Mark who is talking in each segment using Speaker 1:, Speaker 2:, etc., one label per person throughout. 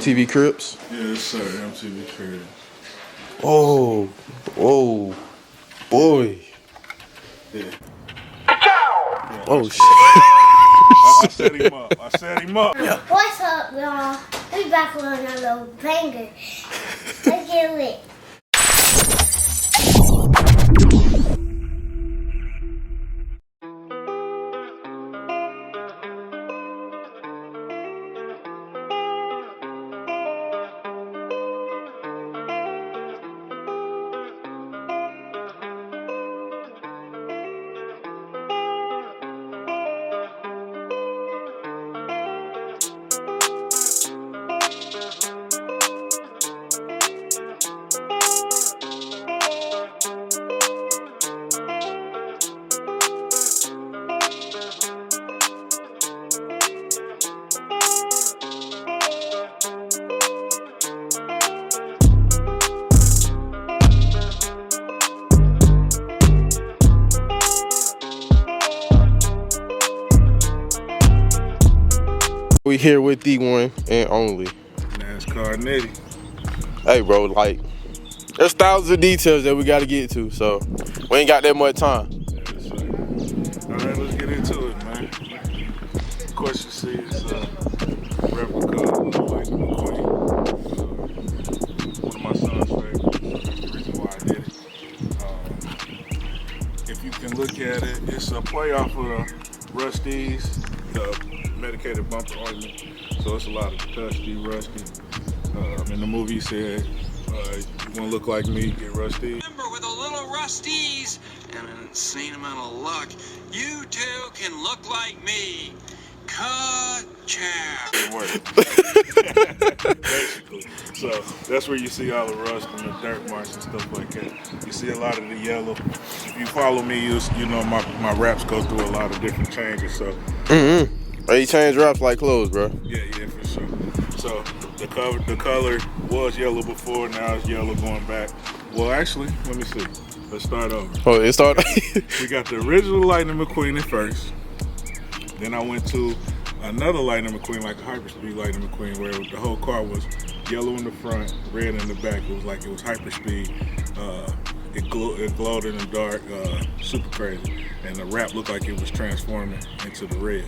Speaker 1: MTV Cribs?
Speaker 2: Yes, sir. MTV Cribs.
Speaker 1: Oh, whoa, boy.
Speaker 2: Yeah.
Speaker 1: Oh, shit.
Speaker 2: I set him up. I set him up.
Speaker 3: What's up, y'all? We back on a little banger. Let's get lit.
Speaker 1: We here with the one and only
Speaker 2: NASCAR Nitty.
Speaker 1: Hey, bro, like, there's thousands of details that we got to get to, so we ain't got that much time.
Speaker 2: Yes, sir. All right, let's get into it, man. Of course, you see it's a replica of Lightning McQueen. One of my son's favorites. That's the reason why I did it. If you can look at it, it's a play off of Rusty's, the medicated bumper ointment. So it's a lot of Dusty, Rusty. In the movie, he said, you want to look like me, get Rusty.
Speaker 4: Remember, with a little Rusties and an insane amount of luck, you too can look like me. Ka-chow.
Speaker 2: It worked. Basically. So that's where you see all the rust and the dirt marks and stuff like that. You see a lot of the yellow. If you follow me, you know my wraps go through a lot of different changes. So
Speaker 1: Hey, you change wraps like clothes, bro.
Speaker 2: yeah, for sure. So the color was yellow before, now it's yellow going back. Well, actually, let me see. Let's start over.
Speaker 1: Oh, it started.
Speaker 2: We got the original Lightning McQueen at first. Then I went to another Lightning McQueen, like a hyperspeed Lightning McQueen, where the whole car was yellow in the front, red in the back. It was like it was hyperspeed. It glowed in the dark, super crazy. And the wrap looked like it was transforming into the red.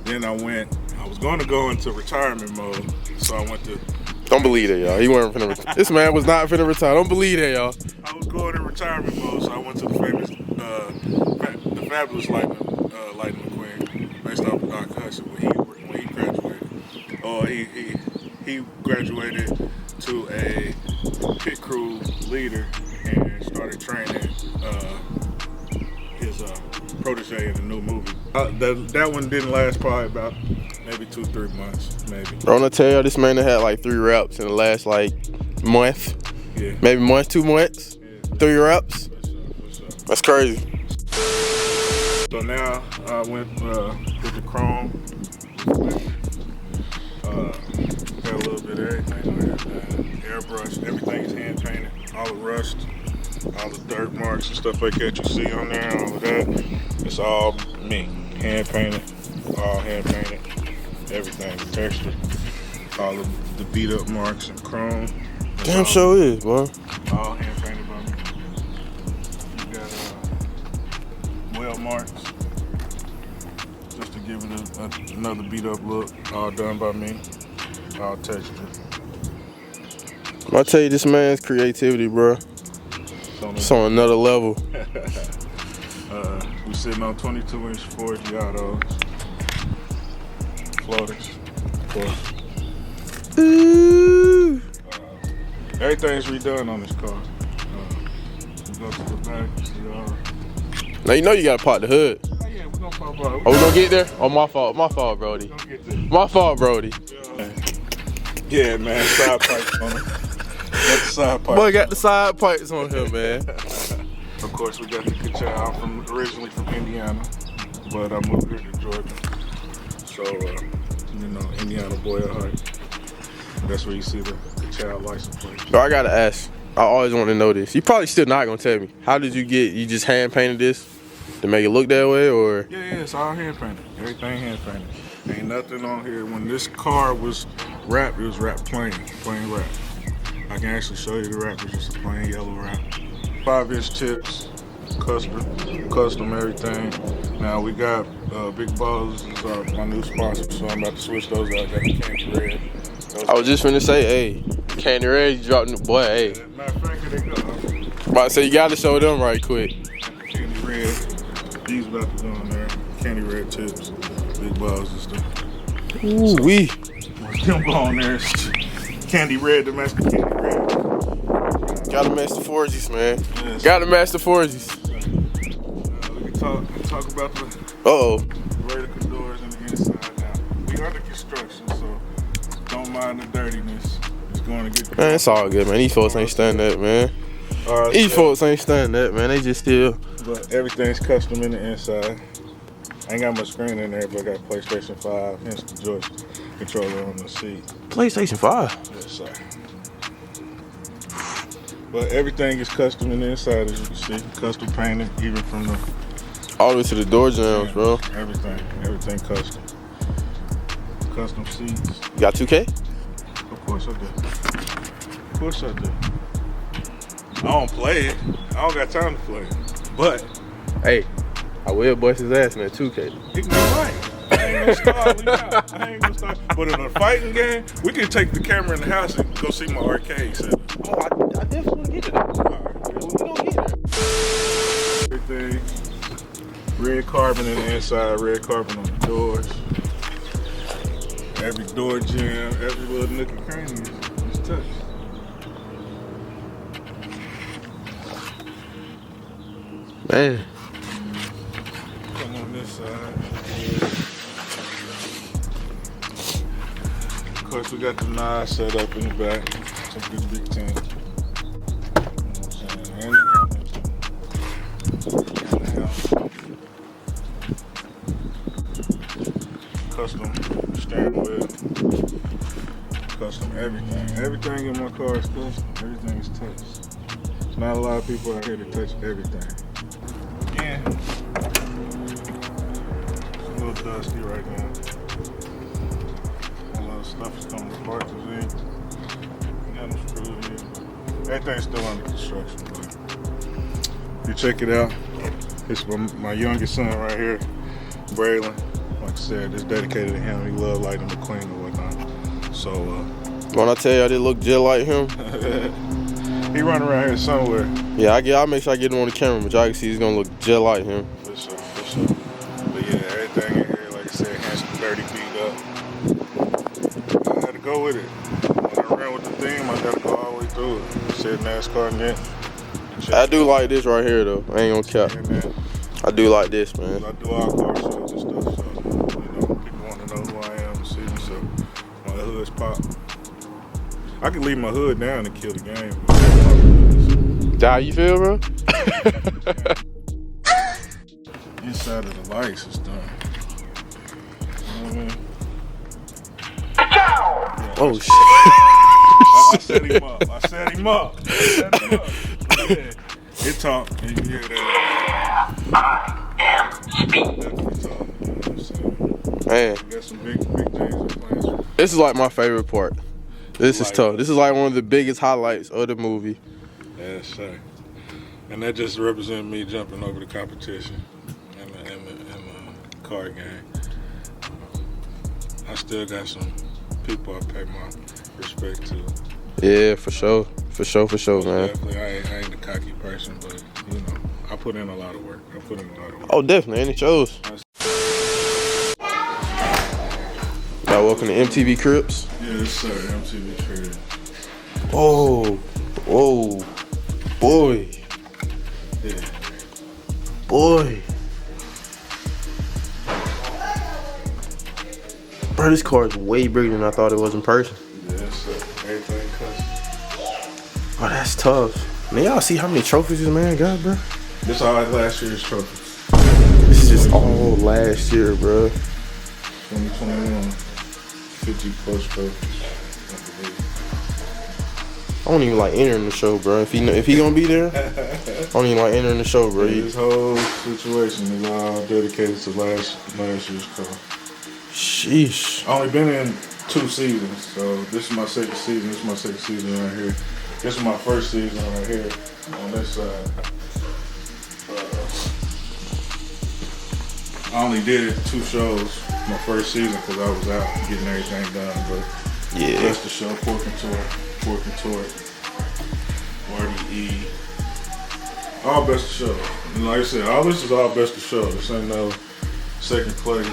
Speaker 2: Then I was going to go into retirement mode, so I went to...
Speaker 1: Don't believe that, y'all. He wasn't finna retire. This man was not finna retire. Don't believe that, y'all.
Speaker 2: I was going in retirement mode, so I went to the fabulous Lightning McQueen, based off of Doc Hudson when he graduated. He graduated to a pit crew leader and started training his protege in the new movie. That one didn't last probably about maybe 2-3 months, maybe.
Speaker 1: Bro, I'm gonna tell y'all, this man had like 3 reps in the last like month.
Speaker 2: Yeah.
Speaker 1: Maybe month, 2 months, 3 reps.
Speaker 2: For sure.
Speaker 1: That's crazy.
Speaker 2: So now I went with the chrome. Got a little bit of everything on here. Airbrush, everything is hand painted. All the rust, all the dirt marks and stuff like that you see on there, all of that. It's all me, hand painted, all hand painted. Everything, the texture, all of the beat up marks and chrome.
Speaker 1: Damn sure is, bro.
Speaker 2: All hand painted by me. You got weld marks, just to give it another beat up look. All done by me, all textured.
Speaker 1: I'll tell you, this man's creativity, bro. It's on another level.
Speaker 2: We're sitting on 22-inch Ford Giottos. Floaters, of course.
Speaker 1: Ooh.
Speaker 2: Everything's redone on this car. We go to the back, see all.
Speaker 1: Now you know you gotta pop the hood.
Speaker 2: Oh yeah, we're gonna pop out.
Speaker 1: Oh, we gonna get there? Oh, my fault, Brody.
Speaker 2: We're gonna get there.
Speaker 1: My fault, Brody.
Speaker 2: Yeah, man, side pipes on it. Got the side pipes.
Speaker 1: Boy, got the side pipes on him, man.
Speaker 2: Of course, we got the Ka-chow. I'm originally from Indiana, but I moved here to Georgia. So, Indiana boy at heart. That's where you see the Ka-chow license plate.
Speaker 1: So I gotta ask, I always want to know this. You probably still not gonna tell me. How did you just hand painted this to make it look that way, or?
Speaker 2: Yeah, it's all hand painted. Everything hand painted. Ain't nothing on here. When this car was wrap, it was wrapped plain wrap. I can actually show you the wrap. It's just a plain yellow wrap. 5-inch tips, custom everything. Now we got Big Balls is my new sponsor, so I'm about to switch those out. Got the Candy Red.
Speaker 1: I was just finna say, hey, Candy Red, you dropped, boy, hey.
Speaker 2: Matter of fact, here they go.
Speaker 1: About to say, you gotta show them right quick.
Speaker 2: Candy Red, these about to go in there. Candy Red tips, Big Balls and stuff.
Speaker 1: Ooh, wee.
Speaker 2: Them go on there. Candy Red, the master Candy Red.
Speaker 1: Gotta match the 4Gs, man.
Speaker 2: Yes.
Speaker 1: Gotta match the 4Gs.
Speaker 2: We can talk about the vertical doors and the inside now. We under construction, so don't mind the dirtiness. It's going to get.
Speaker 1: Man, it's all good, man. These folks ain't studying that, man. These folks ain't studying that, man. They just still.
Speaker 2: But everything's custom in the inside. I ain't got much screen in there, but I got PlayStation 5, instant joystick controller on the seat.
Speaker 1: PlayStation 5?
Speaker 2: Yes, sir. But everything is custom in the inside, as you can see. Custom painted, even from the...
Speaker 1: All the way to the door jambs, bro.
Speaker 2: Everything custom. Custom seats.
Speaker 1: You got 2K?
Speaker 2: Of course I do. Of course I do. I don't play it. I don't got time to play it. But...
Speaker 1: Hey, I will bust his ass in that 2K.
Speaker 2: He can fight. I ain't gonna start. But in a fighting game, we can take the camera in the house and go see my arcade setup.
Speaker 1: Oh, I definitely want to get it. All right, we gonna get it.
Speaker 2: Everything. Red carbon in the inside, red carbon on the doors. Every door jamb, every little nook and cranny is touched.
Speaker 1: Man.
Speaker 2: Come on this side. Of course, we got the knives set up in the back. Some good big team. You know what I'm saying? Custom steering wheel. Custom everything. Everything in my car is custom. Everything is touched. There's not a lot of people out here that touch everything. Again, it's a little dusty right now. A lot of stuff is coming apart to see. Got them screwed in. Everything's still under construction, but you check it out. It's my youngest son right here, Braylon. Like I said, it's dedicated to him. He loves Lightning McQueen and whatnot. So,
Speaker 1: when I tell y'all they look just like him,
Speaker 2: he run around here somewhere.
Speaker 1: yeah, I'll make sure I get him on the camera, but y'all can see he's gonna look just like him.
Speaker 2: For sure. But yeah, everything in here, like I said, has some dirty beat up. I had to go with it. When I ran with the theme, I gotta go all the way through it. Said NASCAR net.
Speaker 1: I do like this right here though. I ain't gonna cap. I do like this, man.
Speaker 2: I do all car shows and stuff, so people want to know who I am and see me, so my hood's pop. I can leave my hood down and kill the game.
Speaker 1: How you feel, bro?
Speaker 2: Inside of the lights is done. You know what I mean? Yeah,
Speaker 1: Oh shit!
Speaker 2: I set him up. Yeah. It talk, and you hear that. I am speed. Definitely talk, you know what I'm saying?
Speaker 1: Man,
Speaker 2: We got some big things in plans.
Speaker 1: this is like my favorite part. This is tough. This is like one of the biggest highlights of the movie.
Speaker 2: Yes, sir. And that just represents me jumping over the competition in the car game. I still got some people I pay my respect to.
Speaker 1: Yeah, for sure, man.
Speaker 2: Definitely, I ain't the cocky person, but you know, I put in a lot of work.
Speaker 1: Oh, definitely, and it shows. Y'all welcome to MTV Crips.
Speaker 2: Yes, sir. MTV Crips.
Speaker 1: Oh, whoa, boy,
Speaker 2: Yeah.
Speaker 1: boy. Bro, this car is way bigger than I thought it was in person.
Speaker 2: Yes, sir. Everything custom.
Speaker 1: Oh, that's tough. Man, y'all see how many trophies this man got, bro?
Speaker 2: This all like last year's trophies.
Speaker 1: This is just all last year, bro.
Speaker 2: 2021. 50 plus trophies.
Speaker 1: I don't even like entering the show, bro. If he gonna be there, I don't even like entering the show, bro.
Speaker 2: This whole situation is all dedicated to last year's car.
Speaker 1: Sheesh.
Speaker 2: I only been in 2 seasons. So this is my second season. This is my second season right here. This is my first season right here on this side. I only did 2 shows my first season because I was out getting everything done. But
Speaker 1: Yeah.
Speaker 2: Best of Show, Pork and Tort, RDE, all Best of Show. And like I said, all this is all Best of Show. This ain't no second place,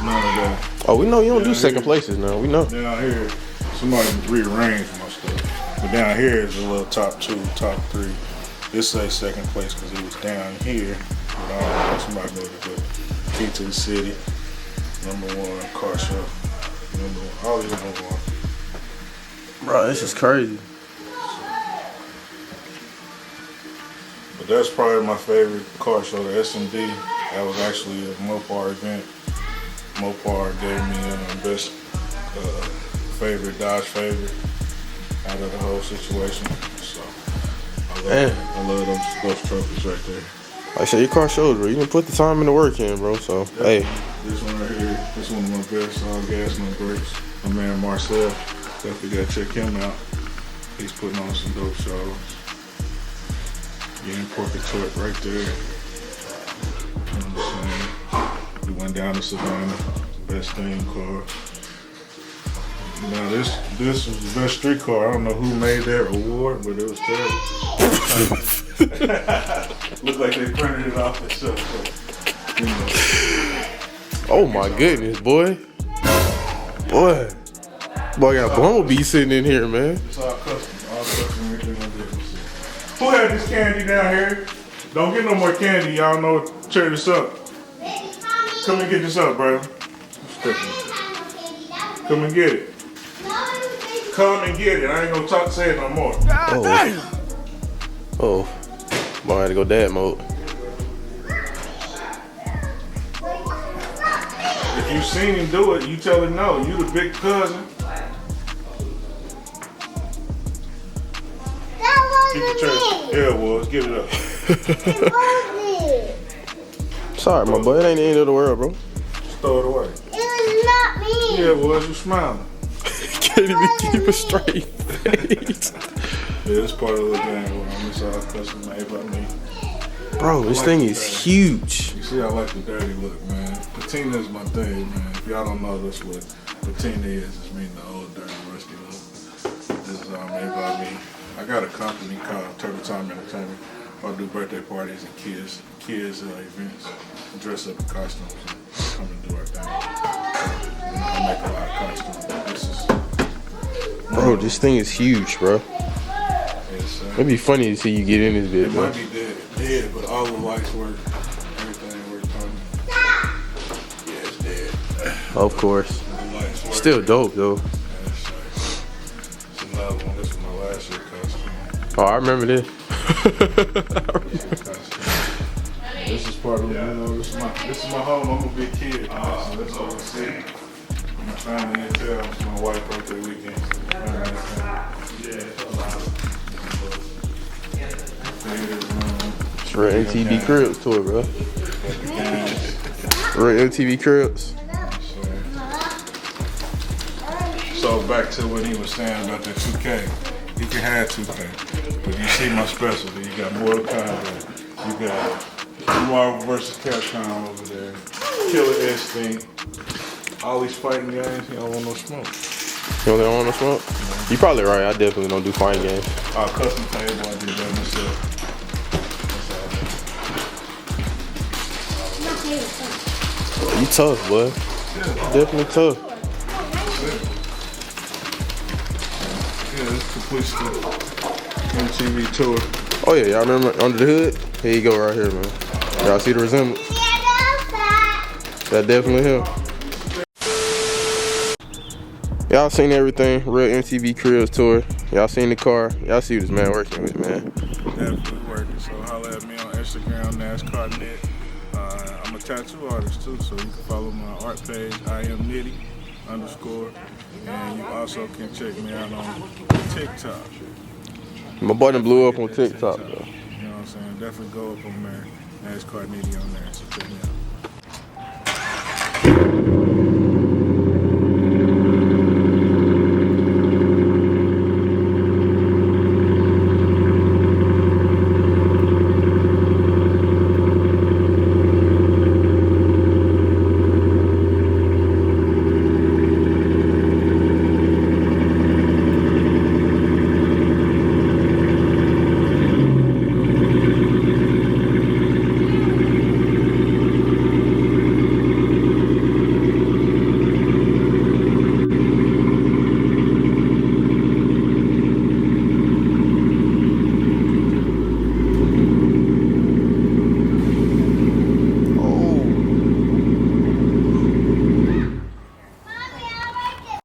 Speaker 2: none of that.
Speaker 1: Oh, we know you don't do
Speaker 2: Yeah,
Speaker 1: second
Speaker 2: here.
Speaker 1: places now. We know.
Speaker 2: Down here, somebody rearranged my stuff. But down here is a little top 2, top 3. This says second place because it was down here. But I don't know, somebody moved it. But Key to the City, #1 car show, #1. All these #1.
Speaker 1: Bro, this is crazy.
Speaker 2: But that's probably my favorite car show, the S&D. That was actually a Mopar event. Mopar gave me best favorite, Dodge favorite out of the whole situation. So I love those trophies right there.
Speaker 1: Like I said, your car shows, bro. You didn't put the time and the work in, bro. So, hey.
Speaker 2: This one right here, this one of my best, all gas, no brakes. My man Marcel, definitely gotta check him out. He's putting on some dope shows. Getting Pork and Tort right there. You know what I'm saying? We went down to Savannah, best theme car. Now this was the best street car. I don't know who made that award, but it was terrible. Looked like they printed it off the shelf. You know.
Speaker 1: Oh my goodness, boy. Boy, I got a bumblebee sitting in here, man.
Speaker 2: It's all custom. All custom. Everything on different. Who had this candy down here? Don't get no more candy. Y'all know. Cheer this up. Come and get this up, bro. Come and get it. Come and get it. I ain't gonna say it no more.
Speaker 1: Oh. Boy, I had to go dad mode.
Speaker 2: If you seen him do it, you tell him no. You the big cousin.
Speaker 3: That
Speaker 2: Keep the
Speaker 3: wasn't
Speaker 2: trash.
Speaker 3: me.
Speaker 2: Yeah, it was. Get it up.
Speaker 3: It wasn't.
Speaker 1: Sorry, my boy. It ain't the end of the world, bro.
Speaker 2: Just throw it away.
Speaker 3: It was not me.
Speaker 2: Yeah, it was. You smiling.
Speaker 1: Can't even keep a straight face.
Speaker 2: Yeah, it's part of the game. It's all custom made by me.
Speaker 1: Bro, this thing is huge.
Speaker 2: You see, I like the dirty look, man. Patina is my thing, man. If y'all don't know, that's what patina is. It's meaning the old, dirty, rusty look. This is all made by me. I got a company called Turtle Time Entertainment. I do birthday parties and kids events. Dress up in costumes and come and do our thing. I make a lot of costumes. This is,
Speaker 1: Bro, this thing is huge, bro. It'd be funny to see you get in this bit,
Speaker 2: it
Speaker 1: bro.
Speaker 2: might be dead, but all the lights work. Everything works on it. Yeah, it's dead.
Speaker 1: Of course.
Speaker 2: The lights work.
Speaker 1: Still dope, though.
Speaker 2: It's another one. This is my last year costume.
Speaker 1: Oh, I remember this.
Speaker 2: This is part of this is my home. I'm a big kid. So that's all I see. My family in town. It's my wife's birthday weekend.
Speaker 1: It's Red MTV Cribs tour, bro. Red MTV Cribs.
Speaker 2: So back to what he was saying about that 2K. You can have 2K, but you see my specialty. You got Mortal Kombat. You got Marvel vs. Capcom over there. Killer Instinct. All these fighting games. You don't want no smoke.
Speaker 1: You don't want no smoke? You probably right. I definitely don't do fighting games.
Speaker 2: Custom table. I did that myself.
Speaker 1: You tough, boy. Definitely tough.
Speaker 2: Yeah, this completes the MTV tour.
Speaker 1: Oh yeah, y'all remember Under the Hood? Here you go right here, man. Y'all see the resemblance? That definitely him. Y'all seen everything, Real MTV Cribs tour. Y'all seen the car. Y'all see what this man working with, man.
Speaker 2: Definitely working. So holla at me on Instagram, NASCARNet. I'm a tattoo artist too, so you can follow my art page, IamNitty_. And you also can check me out on TikTok.
Speaker 1: My boy done blew up on TikTok, though.
Speaker 2: You know what I'm saying? Definitely go up on there. NASCARNitty on there, so check me out.